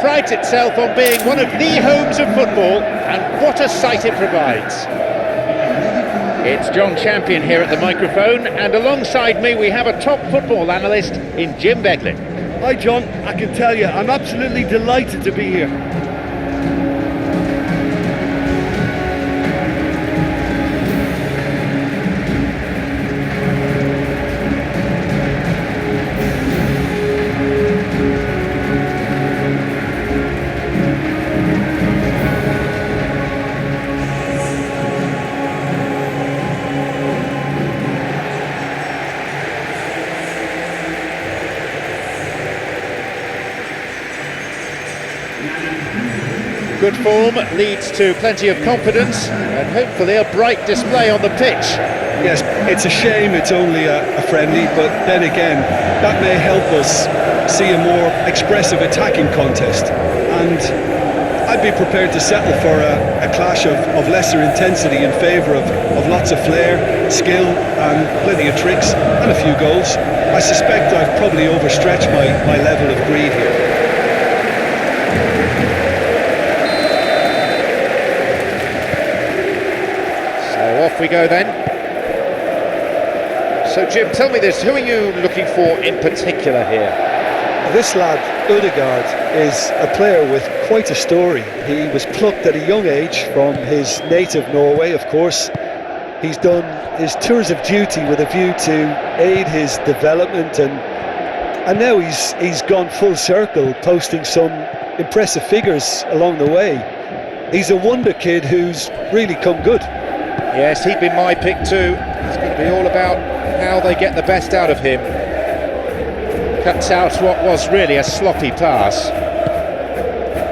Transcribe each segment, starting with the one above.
prides itself on being one of the homes of football, and what a sight it provides. It's John Champion here at the microphone, and alongside me we have a top football analyst in Jim Beglin. Hi John, I can tell you, I'm absolutely delighted to be here. Good form leads to plenty of confidence and hopefully a bright display on the pitch. Yes, it's a shame it's only a friendly, but then again, that may help us see a more expressive attacking contest. And I'd be prepared to settle for a clash of lesser intensity in favour of lots of flair, skill and plenty of tricks and a few goals. I suspect I've probably overstretched my level of greed here. Off we go then. So Jim, tell me this, who are you looking for in particular here? This lad, Odegaard, is a player with quite a story. He was plucked at a young age from his native Norway, of course. He's done his tours of duty with a view to aid his development, and now he's gone full circle, posting some impressive figures along the way. He's a wonder kid who's really come good. Yes, he'd be my pick too. It's going to be all about how they get the best out of him. Cuts out what was really a sloppy pass.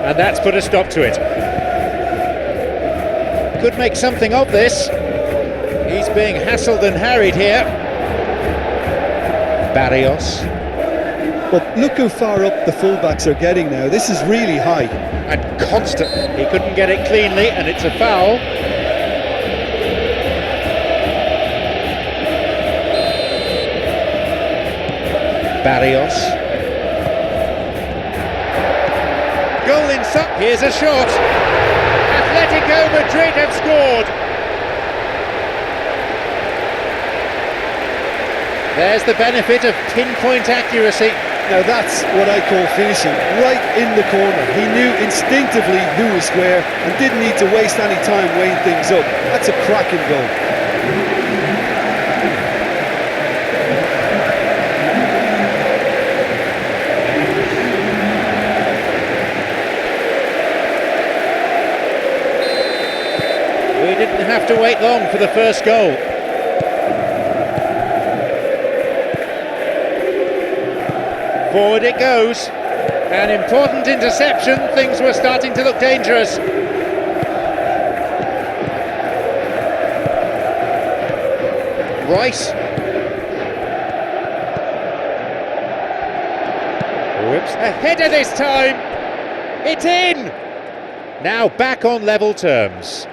And that's put a stop to it. Could make something of this. He's being hassled and harried here. Barrios. But look how far up the fullbacks are getting now. This is really high. And constant. He couldn't get it cleanly, and it's a foul. Barrios. Goal in sight. Here's a shot. Atletico Madrid have scored. There's the benefit of pinpoint accuracy. Now that's what I call finishing, right in the corner. He knew instinctively who was square and didn't need to waste any time weighing things up. That's a cracking goal. We didn't have to wait long for the first goal. Forward it goes. An important interception. Things were starting to look dangerous. Rice. Whoops. A header this time. It's in. Now back on level terms.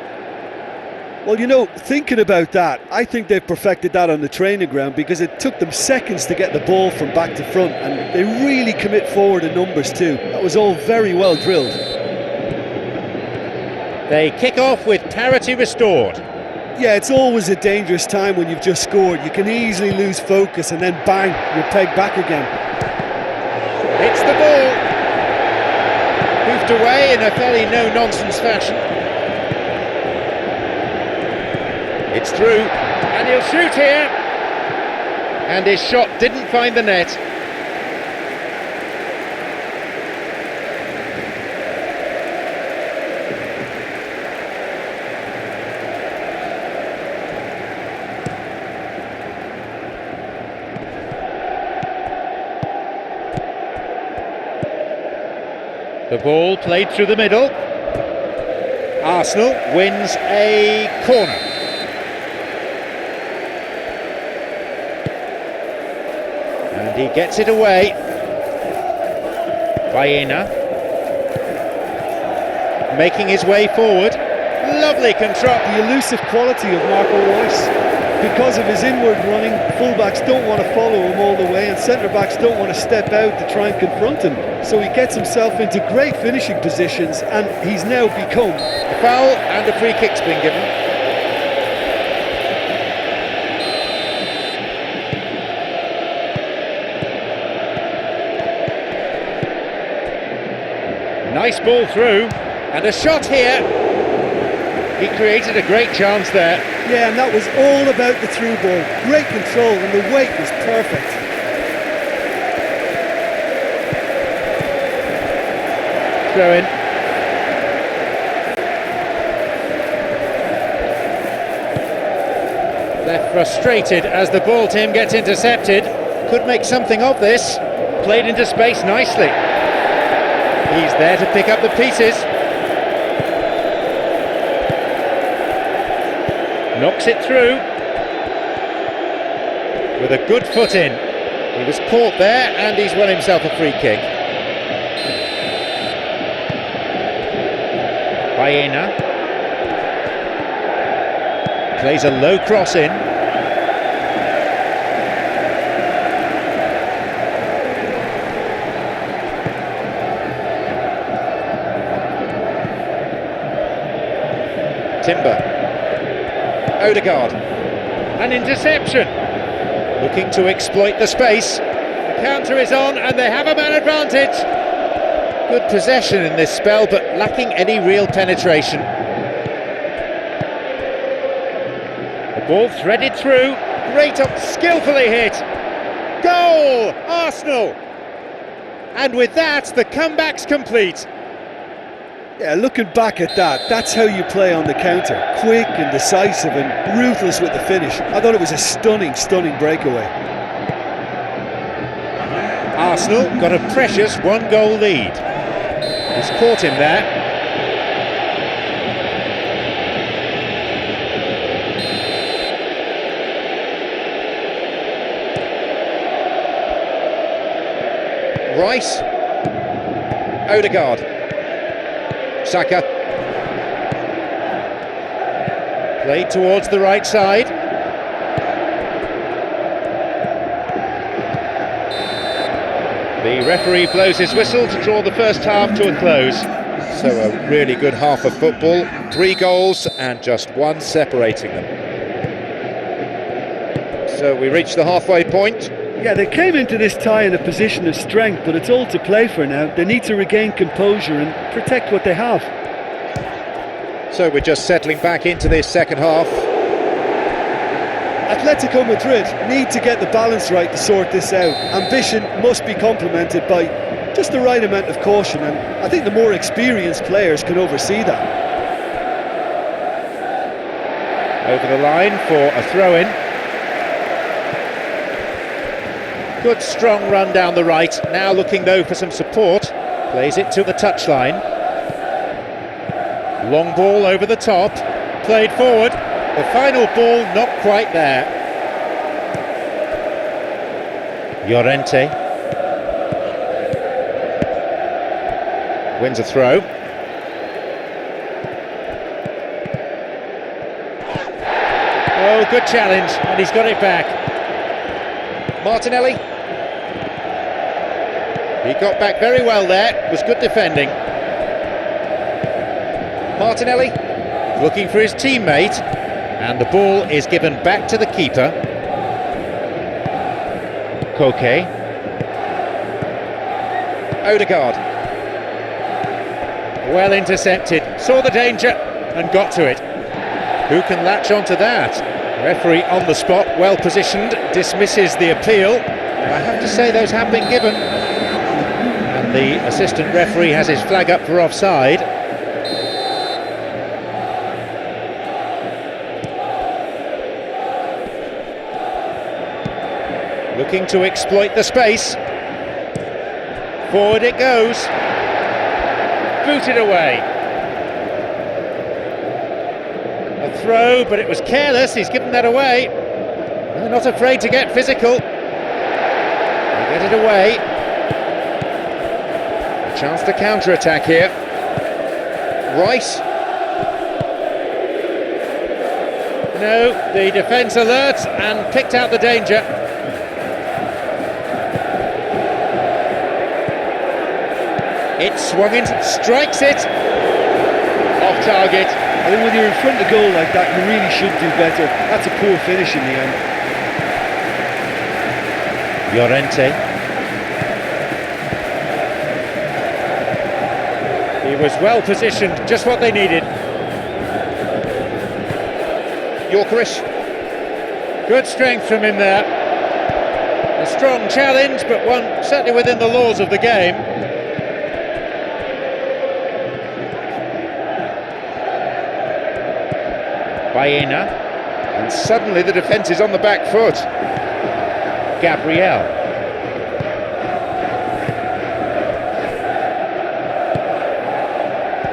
Well, you know, thinking about that, I think they've perfected that on the training ground because it took them seconds to get the ball from back to front, and they really commit forward in numbers too. That was all very well drilled. They kick off with parity restored. Yeah, it's always a dangerous time when you've just scored. You can easily lose focus and then bang, you're pegged back again. It's the ball. Hoofed away in a fairly no-nonsense fashion. It's through, and he'll shoot here. And his shot didn't find the net. The ball played through the middle. Arsenal wins a corner. And he gets it away. Baena making his way forward. Lovely control. The elusive quality of Marco Reus. because of his inward running, fullbacks don't want to follow him all the way, and centre-backs don't want to step out to try and confront him. So he gets himself into great finishing positions, and he's now become... A foul and a free kick's been given. Nice ball through, and a shot here. He created a great chance there. Yeah, and that was all about the through ball. Great control, and the weight was perfect. Throw in. Left frustrated as the ball, Tim, gets intercepted. Could make something of this. Played into space nicely. He's there to pick up the pieces. Knocks it through. With a good foot in. He was caught there and he's won himself a free kick. Baena. Plays a low cross in. Timber. Odegaard. An interception. Looking to exploit the space. The counter is on and they have a man advantage. Good possession in this spell, but lacking any real penetration. The ball threaded through. Great up, skillfully hit. Goal! Arsenal! And with that, the comeback's complete. Yeah, looking back at that, that's how you play on the counter. Quick and decisive and ruthless with the finish. I thought it was a stunning, stunning breakaway. Arsenal got a precious one-goal lead. He's caught him there. Rice. Odegaard. Saka. Played towards the right side. The referee blows his whistle to draw the first half to a close. So a really good half of football. 3 goals and just one separating them. So we reach the halfway point. Yeah, they came into this tie in a position of strength, but it's all to play for now. They need to regain composure and protect what they have. So we're just settling back into this second half. Atletico Madrid need to get the balance right to sort this out. Ambition must be complemented by just the right amount of caution, and I think the more experienced players can oversee that. Over the line for a throw-in. Good strong run down the right, now looking though for some support. Plays it to the touchline. Long ball over the top, played forward. The final ball not quite there. Llorente. Wins a throw. Oh, good challenge, and he's got it back. Martinelli. He got back very well there, was good defending. Martinelli looking for his teammate, and the ball is given back to the keeper. Koke. Odegaard. Well intercepted, saw the danger and got to it. Who can latch onto that? Referee on the spot, well positioned, dismisses the appeal. I have to say those have been given. And the assistant referee has his flag up for offside. Looking to exploit the space. Forward it goes. Booted away. A throw, but it was careless. He's given that away. They're not afraid to get physical. They get it away. A chance to counter-attack here. Rice. No, the defence alert and picked out the danger. It swung in, strikes it. Off target. I think when you're in front of goal like that, you really should do better. That's a poor finish in the end. Llorente. He was well positioned, just what they needed. Yorkerish. Good strength from him there. A strong challenge, but one certainly within the laws of the game. Baena, and suddenly the defence is on the back foot. Gabriel.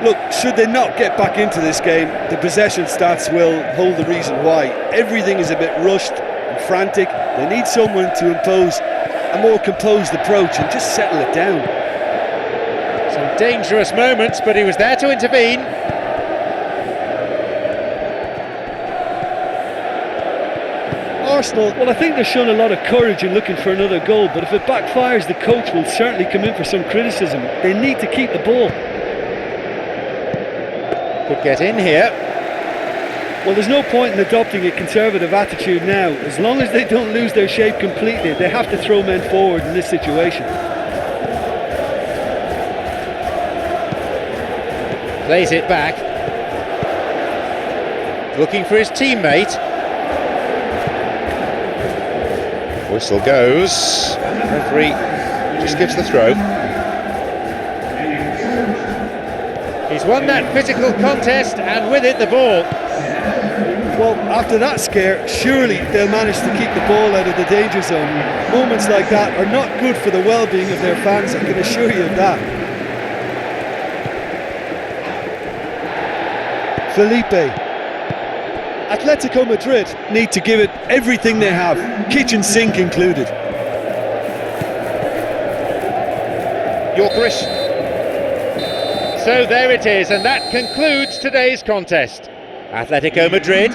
Look, should they not get back into this game, the possession stats will hold the reason why. Everything is a bit rushed and frantic. They need someone to impose a more composed approach and just settle it down. Some dangerous moments, but he was there to intervene. Arsenal, well, I think they've shown a lot of courage in looking for another goal, but if it backfires, the coach will certainly come in for some criticism. They need to keep the ball. Could get in here. Well, there's no point in adopting a conservative attitude now. As long as they don't lose their shape completely, they have to throw men forward in this situation. Plays it back. Looking for his teammate. Whistle goes. Referee just gives the throw. He's won that physical contest, and with it the ball. Well, after that scare, surely they'll manage to keep the ball out of the danger zone. Moments like that are not good for the well-being of their fans, I can assure you of that. Felipe. Atletico Madrid need to give it everything they have, kitchen sink included. Yorkerish. So there it is, and that concludes today's contest. Atletico Madrid